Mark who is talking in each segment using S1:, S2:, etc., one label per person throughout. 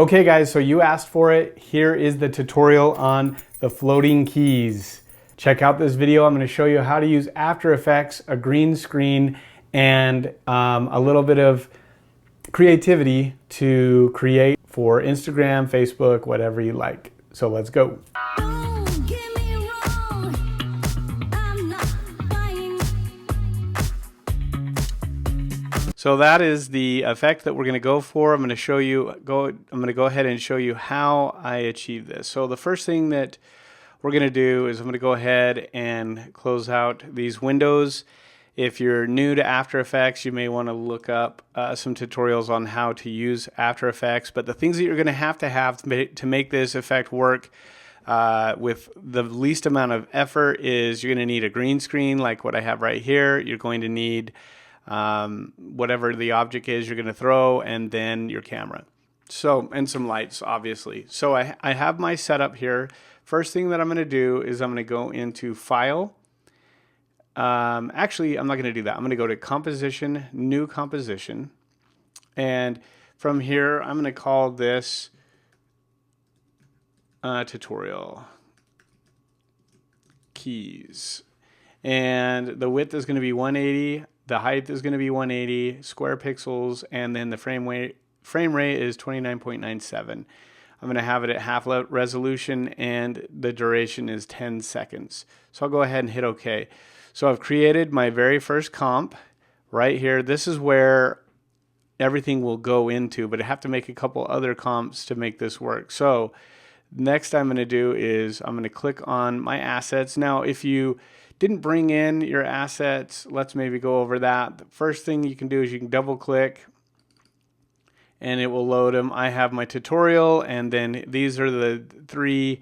S1: Okay guys, so you asked for it. Here is the tutorial on the floating keys. Check out this video. I'm going to show you how to use After Effects, a green screen, and a little bit of creativity to create for Instagram, Facebook, whatever you like. So let's go. So that is the effect that we're going to go for. I'm going to show you. I'm going to go ahead and show you how I achieve this. So the first thing that we're going to do is I'm going to go ahead and close out these windows. If you're new to After Effects, you may want to look up some tutorials on how to use After Effects. But the things that you're going to have to make this effect work with the least amount of effort is you're going to need a green screen like what I have right here. You're going to need whatever the object is you're going to throw, and then your camera. So, and some lights, obviously. So I have my setup here. First thing that I'm going to do is I'm going to go into File. Actually, I'm not going to do that. I'm going to go to Composition, New Composition. And from here, I'm going to call this Tutorial Keys. And the width is going to be 180. The height is going to be 180 square pixels, and then the frame rate is 29.97. I'm going to have it at half resolution, and the duration is 10 seconds. So I'll go ahead and hit OK. So I've created my very first comp right here. This is where everything will go into, but I have to make a couple other comps to make this work. So next I'm going to do is I'm going to click on my assets. Now, if you didn't bring in your assets, let's maybe go over that. The first thing you can do is you can double click and it will load them. I have my tutorial, and then these are the three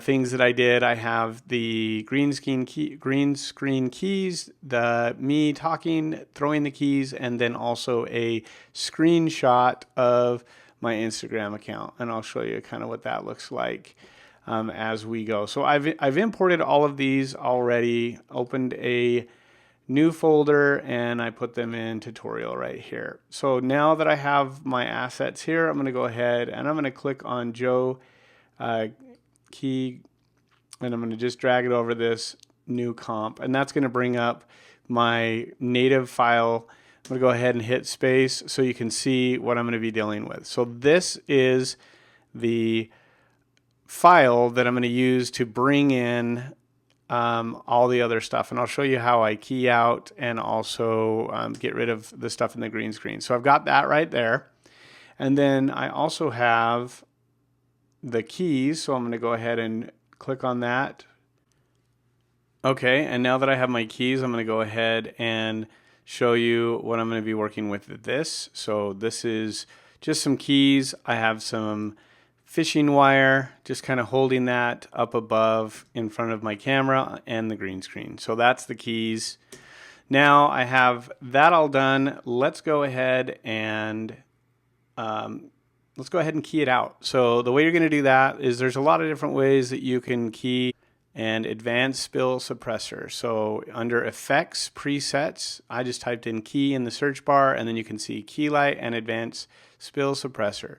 S1: things that I did. I have the green screen keys, the me talking, throwing the keys, and then also a screenshot of my Instagram account. And I'll show you kind of what that looks like as we go. So I've imported all of these already, opened a new folder, and I put them in tutorial right here. So now that I have my assets here, I'm going to go ahead and I'm going to click on Joe key, and I'm going to just drag it over this new comp, and that's going to bring up my native file. I'm going to go ahead and hit space so you can see what I'm going to be dealing with. So this is the file that I'm going to use to bring in all the other stuff, and I'll show you how I key out and also get rid of the stuff in the green screen. So I've got that right there, and then I also have the keys, so I'm going to go ahead and click on that. Okay, and now that I have my keys, I'm going to go ahead and show you what I'm going to be working with this. So this is just some keys. I have some fishing wire, just kind of holding that up above in front of my camera and the green screen. So that's the keys. Now I have that all done. Let's go ahead and key it out. So the way you're going to do that is there's a lot of different ways that you can key and advanced spill suppressor. So under effects presets, I just typed in key in the search bar, and then you can see key light and advanced spill suppressor.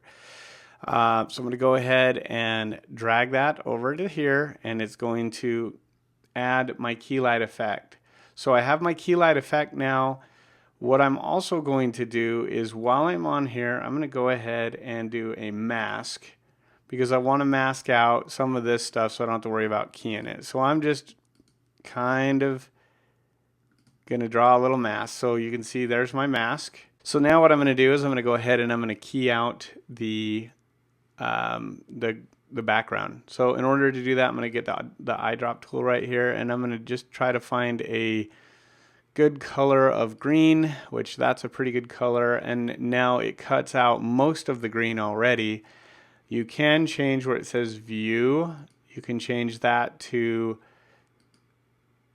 S1: So I'm going to go ahead and drag that over to here, and it's going to add my key light effect. So I have my key light effect now. What I'm also going to do is while I'm on here, I'm going to go ahead and do a mask, because I want to mask out some of this stuff so I don't have to worry about keying it. So I'm just kind of going to draw a little mask. So you can see there's my mask. So now what I'm going to do is I'm going to go ahead and I'm going to key out the background. So in order to do that, I'm going to get the eyedrop tool right here, and I'm going to just try to find a good color of green, which that's a pretty good color, and now it cuts out most of the green already. You can change where it says view. You can change that to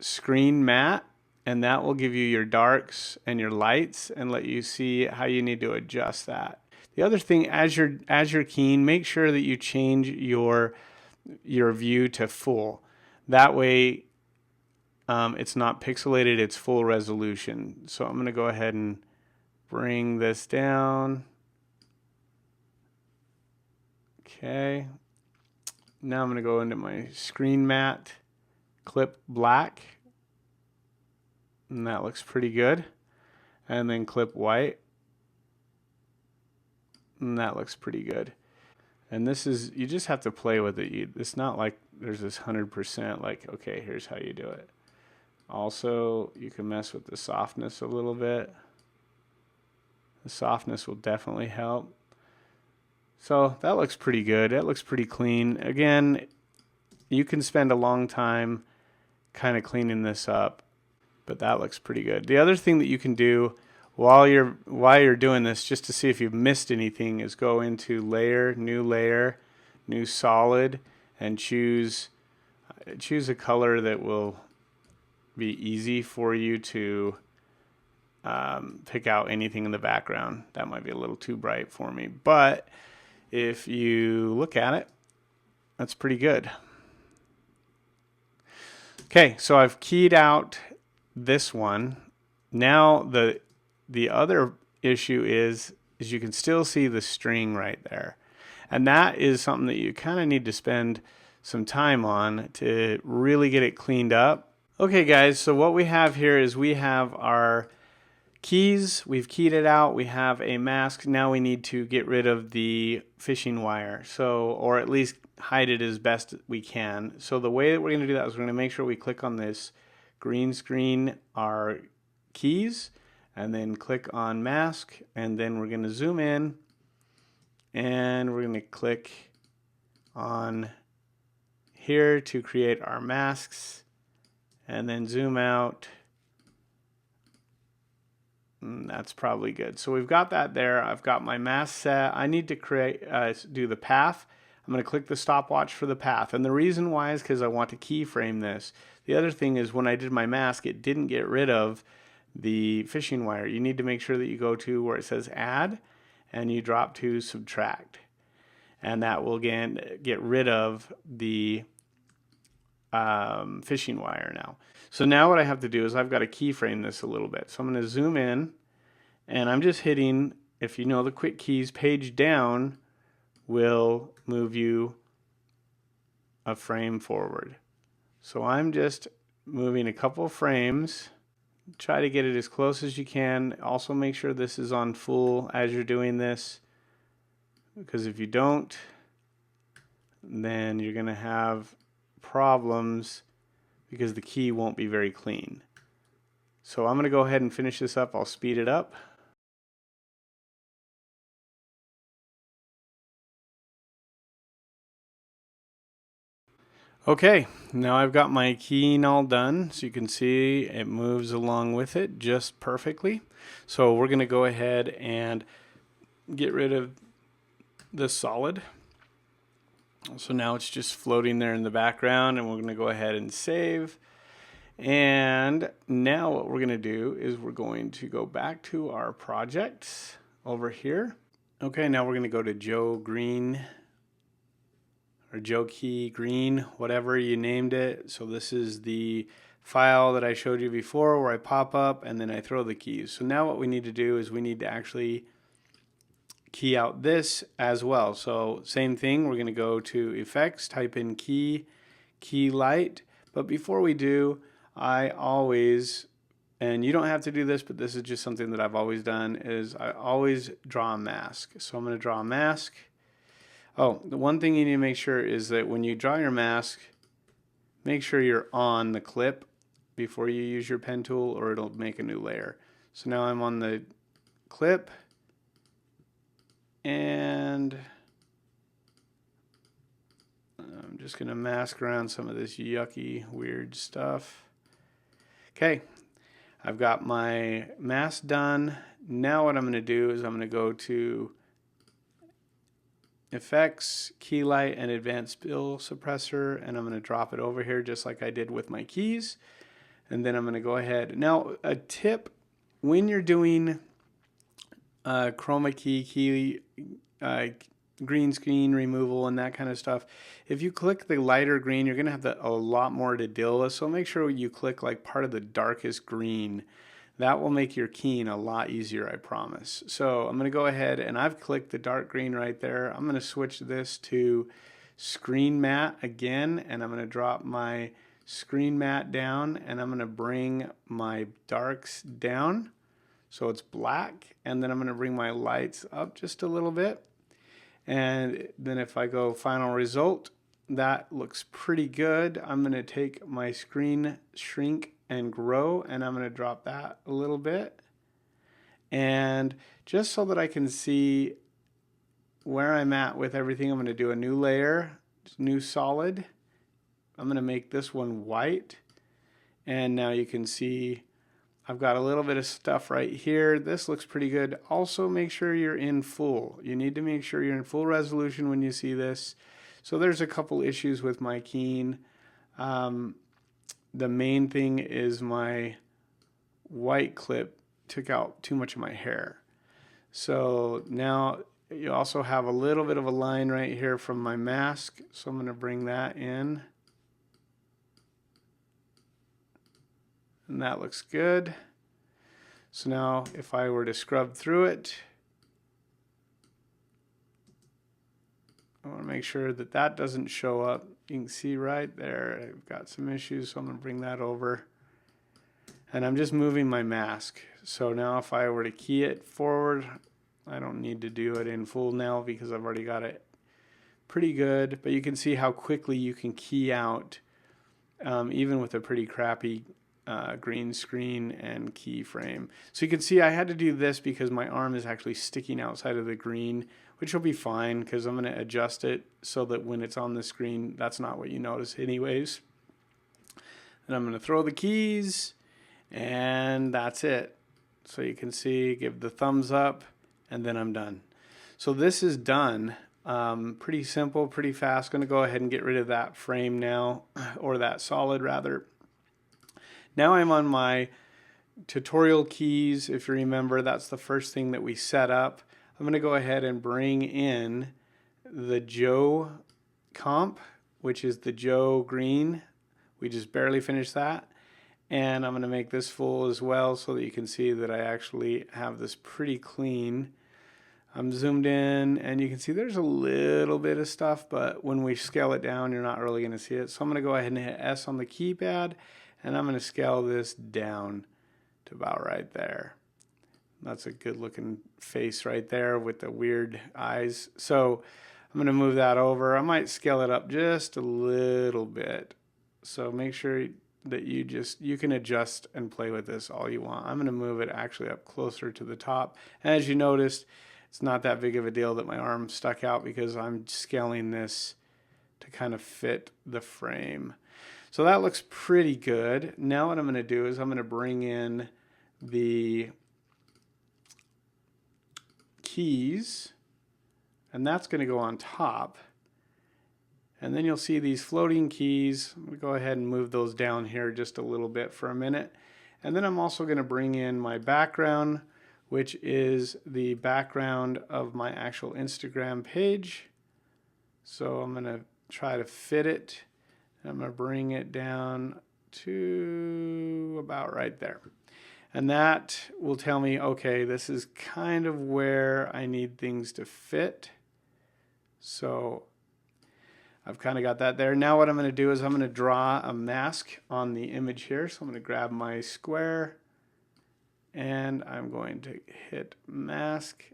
S1: screen matte, and that will give you your darks and your lights and let you see how you need to adjust that. The other thing, as you're keying, make sure that you change your view to full. That way it's not pixelated, it's full resolution. So I'm going to go ahead and bring this down. Okay. Now I'm going to go into my screen matte, clip black, and that looks pretty good. And then clip white, and that looks pretty good. And this is, you just have to play with it. It's not like there's this 100% like, okay, here's how you do it. Also, you can mess with the softness a little bit. The softness will definitely help. So that looks pretty good. That looks pretty clean. Again, you can spend a long time kind of cleaning this up, but that looks pretty good. The other thing that you can do while you're doing this, just to see if you've missed anything, is go into layer, new solid, and choose a color that will be easy for you to pick out anything in the background. That might be a little too bright for me, but if you look at it, that's pretty good. Okay, so I've keyed out this one. Now the other issue is you can still see the string right there. And that is something that you kind of need to spend some time on to really get it cleaned up. Okay guys, so what we have here is we have our keys, we've keyed it out, we have a mask. Now we need to get rid of the fishing wire, or at least hide it as best we can. So the way that we're going to do that is we're going to make sure we click on this green screen our keys, and then click on mask, and then we're going to zoom in, and we're going to click on here to create our masks, and then zoom out. That's probably good. So we've got that there. I've got my mask set. I need to do the path. I'm going to click the stopwatch for the path. And the reason why is because I want to keyframe this. The other thing is when I did my mask, it didn't get rid of the fishing wire. You need to make sure that you go to where it says add and you drop to subtract. And that will again get rid of the fishing wire now. So now what I have to do is I've got to keyframe this a little bit. So I'm going to zoom in, and I'm just hitting, if you know the quick keys, page down will move you a frame forward. So I'm just moving a couple frames. Try to get it as close as you can. Also make sure this is on full as you're doing this, because if you don't, then you're going to have problems because the key won't be very clean. So I'm going to go ahead and finish this up. I'll speed it up. Okay, now I've got my keying all done, so you can see it moves along with it just perfectly. So we're going to go ahead and get rid of the solid. So now it's just floating there in the background, and we're going to go ahead and save. And now what we're going to do is we're going to go back to our projects over here. Okay, now we're going to go to Joe Green, or Joe Key Green, whatever you named it. So this is the file that I showed you before where I pop up and then I throw the keys. So now what we need to do is we need to actually key out this as well. So same thing, we're going to go to effects, type in key light. But before we do, I always, and you don't have to do this, but this is just something that I've always done, is I always draw a mask. So I'm going to draw a mask. Oh, the one thing you need to make sure is that when you draw your mask, make sure you're on the clip before you use your pen tool, or it'll make a new layer. So now I'm on the clip, and I'm just going to mask around some of this yucky, weird stuff. Okay, I've got my mask done. Now what I'm going to do is I'm going to go to Effects, Key Light, and Advanced Spill Suppressor, and I'm going to drop it over here just like I did with my keys. And then I'm going to go ahead. Now, a tip, when you're doing chroma key, green screen removal and that kind of stuff, if you click the lighter green, you're going to have a lot more to deal with. So make sure you click like part of the darkest green That will make your keying a lot easier, I promise. So I'm going to go ahead and I've clicked the dark green right there. I'm going to switch this to screen matte again, and I'm going to drop my screen matte down, and I'm going to bring my darks down so it's black, and then I'm going to bring my lights up just a little bit. And then if I go final result, that looks pretty good. I'm going to take my screen shrink and grow, and I'm going to drop that a little bit. And just so that I can see where I'm at with everything, I'm going to do a new layer, new solid. I'm going to make this one white. And now you can see I've got a little bit of stuff right here. This looks pretty good. Also, make sure you're in full. You need to make sure you're in full resolution when you see this. So there's a couple issues with my keying. The main thing is my white clip took out too much of my hair. So now you also have a little bit of a line right here from my mask. So I'm going to bring that in. And that looks good. So now if I were to scrub through it, I want to make sure that that doesn't show up. You can see right there, I've got some issues, so I'm going to bring that over. And I'm just moving my mask. So now if I were to key it forward, I don't need to do it in full now because I've already got it pretty good. But you can see how quickly you can key out, even with a pretty crappy green screen and keyframe. So you can see I had to do this because my arm is actually sticking outside of the green, which will be fine because I'm going to adjust it so that when it's on the screen, that's not what you notice anyways. And I'm going to throw the keys, and that's it. So you can see, give the thumbs up, and then I'm done. So this is done. Pretty simple, pretty fast. Going to go ahead and get rid of that frame now, or that solid rather. Now I'm on my tutorial keys. If you remember, that's the first thing that we set up. I'm going to go ahead and bring in the Joe comp, which is the Joe green. We just barely finished that. And I'm going to make this full as well so that you can see that I actually have this pretty clean. I'm zoomed in and you can see there's a little bit of stuff, but when we scale it down, you're not really going to see it. So I'm going to go ahead and hit S on the keypad, and I'm going to scale this down to about right there. That's a good looking face right there with the weird eyes. So I'm going to move that over. I might scale it up just a little bit. So make sure that you can adjust and play with this all you want. I'm going to move it actually up closer to the top. And as you noticed, it's not that big of a deal that my arm stuck out because I'm scaling this to kind of fit the frame. So that looks pretty good. Now what I'm going to do is I'm going to bring in the keys, and that's going to go on top. And then you'll see these floating keys. I'm going to go ahead and move those down here just a little bit for a minute. And then I'm also going to bring in my background, which is the background of my actual Instagram page. So I'm going to try to fit it. I'm going to bring it down to about right there. And that will tell me, okay, this is kind of where I need things to fit. So I've kind of got that there. Now what I'm going to do is I'm going to draw a mask on the image here. So I'm going to grab my square, and I'm going to hit mask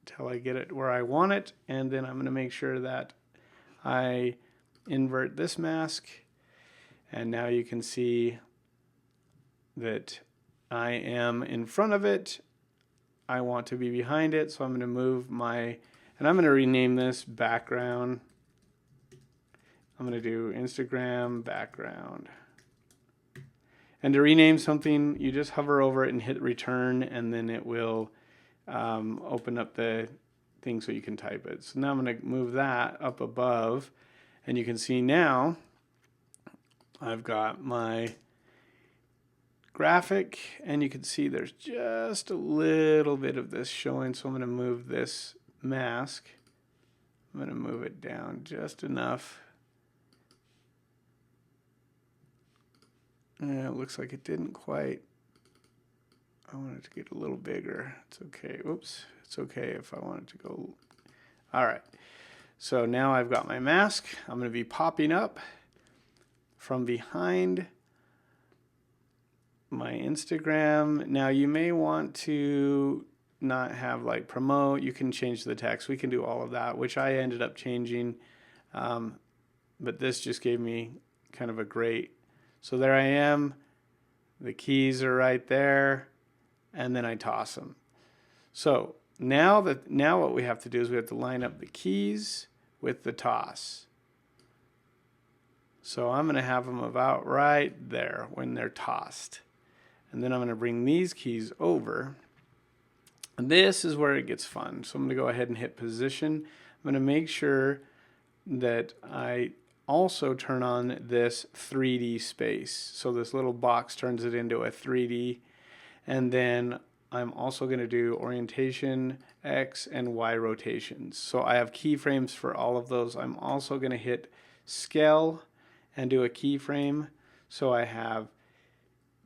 S1: until I get it where I want it. And then I'm going to make sure that I invert this mask, and now you can see that I am in front of it. I want to be behind it, so I'm going to move my, and I'm going to rename this background. I'm going to do Instagram background. And to rename something, you just hover over it and hit return, and then it will open up the thing so you can type it. So now I'm going to move that up above. And you can see now I've got my graphic, and you can see there's just a little bit of this showing. So I'm going to move this mask. I'm going to move it down just enough. And it looks like it didn't quite I want it to get a little bigger. It's okay. Oops. It's okay if I want it to go. All right. So now I've got my mask. I'm going to be popping up from behind my Instagram. Now you may want to not have like promote. You can change the text. We can do all of that, which I ended up changing. But this just gave me kind of a great. So there I am. The keys are right there. And then I toss them. So now what we have to do is we have to line up the keys with the toss. So I'm going to have them about right there when they're tossed. And then I'm going to bring these keys over. And this is where it gets fun. So I'm going to go ahead and hit position. I'm going to make sure that I also turn on this 3D space. So this little box turns it into a 3D. And then I'm also going to do orientation, X and Y rotations. So I have keyframes for all of those. I'm also going to hit scale and do a keyframe. So I have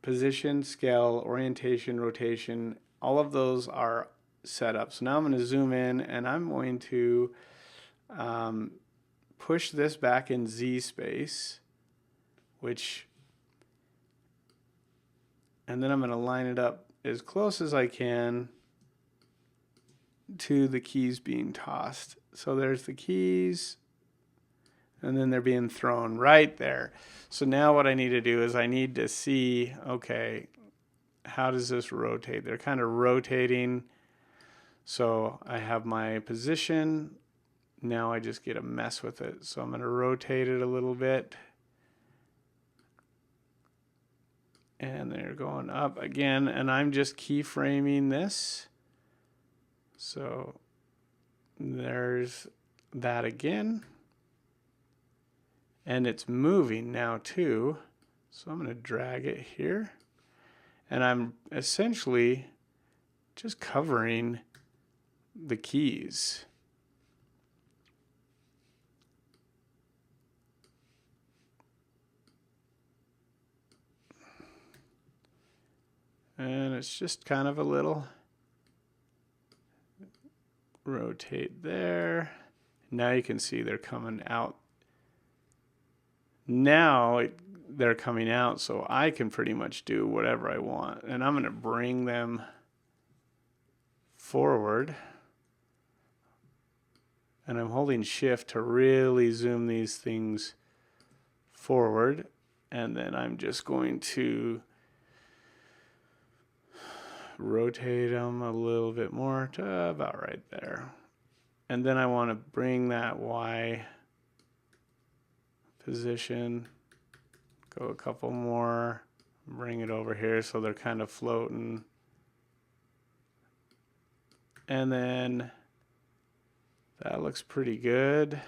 S1: position, scale, orientation, rotation. All of those are set up. So now I'm going to zoom in and I'm going to push this back in Z space, and then I'm going to line it up as close as I can to the keys being tossed. So there's the keys, and then they're being thrown right there. So now what I need to do is I need to see, okay, how does this rotate? They're kind of rotating. So I have my position. Now I just get to mess with it. So I'm going to rotate it a little bit. And they're going up again, and I'm just keyframing this. So there's that again. And it's moving now too. So I'm going to drag it here. And I'm essentially just covering the keys. And it's just kind of a little rotate there. Now you can see they're coming out. Now they're coming out, so I can pretty much do whatever I want. And I'm going to bring them forward. And I'm holding shift to really zoom these things forward. And then I'm just going to rotate them a little bit more to about right there. And then I want to bring that Y position, go a couple more, bring it over here so they're kind of floating. And then that looks pretty good.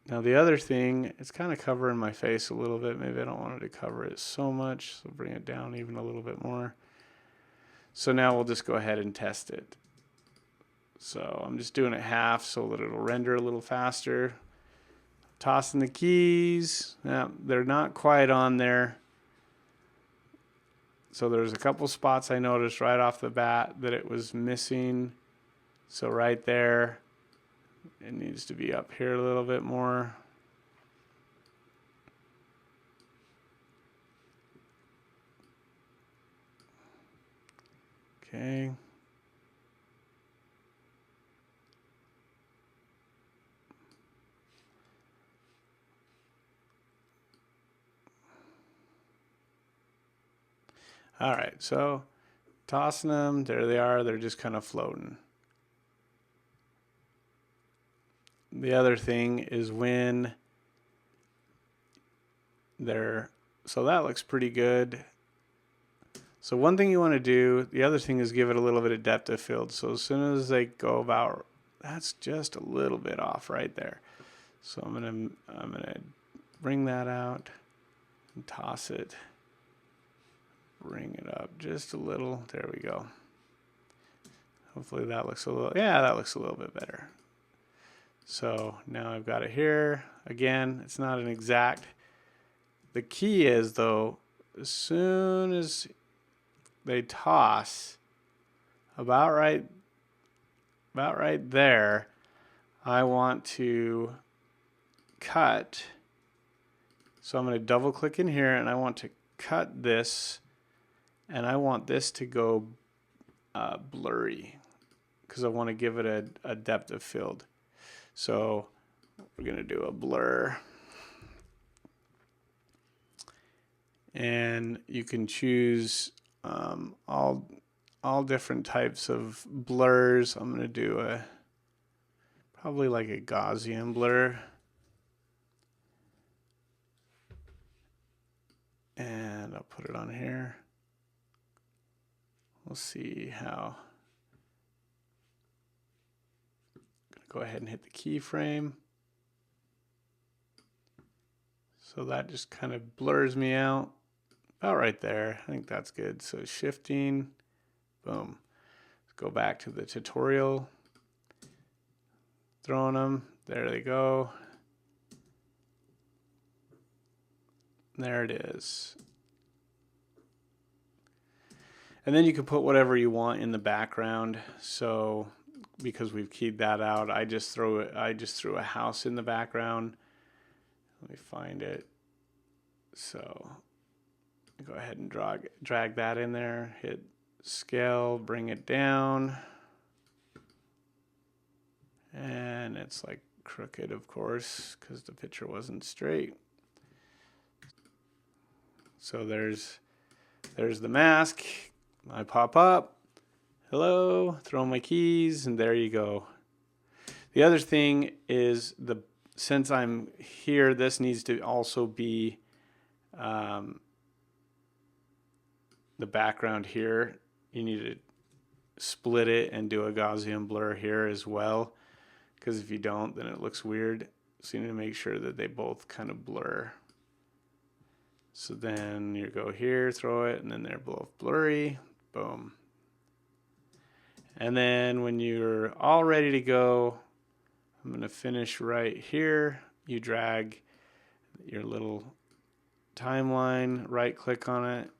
S1: Now the other thing, it's kind of covering my face a little bit. Maybe I don't want it to cover it so much, so bring it down even a little bit more. So now we'll just go ahead and test it. So I'm just doing it half so that it'll render a little faster. Tossing the keys. Now, they're not quite on there. So there's a couple spots I noticed right off the bat that it was missing. So right there, it needs to be up here a little bit more. Okay. All right, so tossing them, there they are, they're just kind of floating. The other thing is when they're, so that looks pretty good. So one thing you want to do, the other thing is give it a little bit of depth of field. So as soon as they go about, that's just a little bit off right there. So I'm gonna bring that out and toss it. Bring it up just a little. There we go. Hopefully that looks a little, yeah, that looks a little bit better. So now I've got it here. Again, it's not an exact. The key is though, as soon as they toss, about right there, I want to cut. So I'm going to double click in here and I want to cut this, and I want this to go blurry because I want to give it a depth of field. So we're going to do a blur. And you can choose all different types of blurs. I'm going to do probably like a Gaussian blur. And I'll put it on here. We'll see how. I'm going to go ahead and hit the keyframe. So that just kind of blurs me out. About right there. I think that's good. So shifting, boom. Let's go back to the tutorial. Throwing them. There they go. There it is. And then you can put whatever you want in the background. So because we've keyed that out, I just threw a house in the background. Let me find it. So go ahead and drag that in there, hit scale, bring it down. And it's like crooked, of course, because the picture wasn't straight. So there's the mask. I pop up, hello, throw my keys, and there you go. The other thing is, since I'm here, this needs to also be the background here. You need to split it and do a Gaussian blur here as well, because if you don't, then it looks weird. So you need to make sure that they both kind of blur. So then you go here, throw it, and then they're both blurry. Boom. And then when you're all ready to go, I'm going to finish right here. You drag your little timeline, right click on it,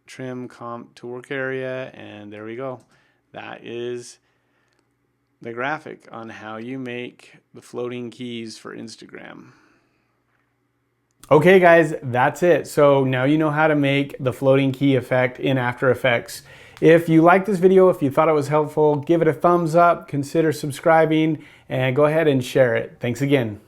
S1: trim comp to work area, and there we go. That is the graphic on how you make the floating keys for Instagram. Okay guys, that's it. So now you know how to make the floating key effect in After Effects. If you liked this video, if you thought it was helpful, give it a thumbs up, consider subscribing, and go ahead and share it. Thanks again.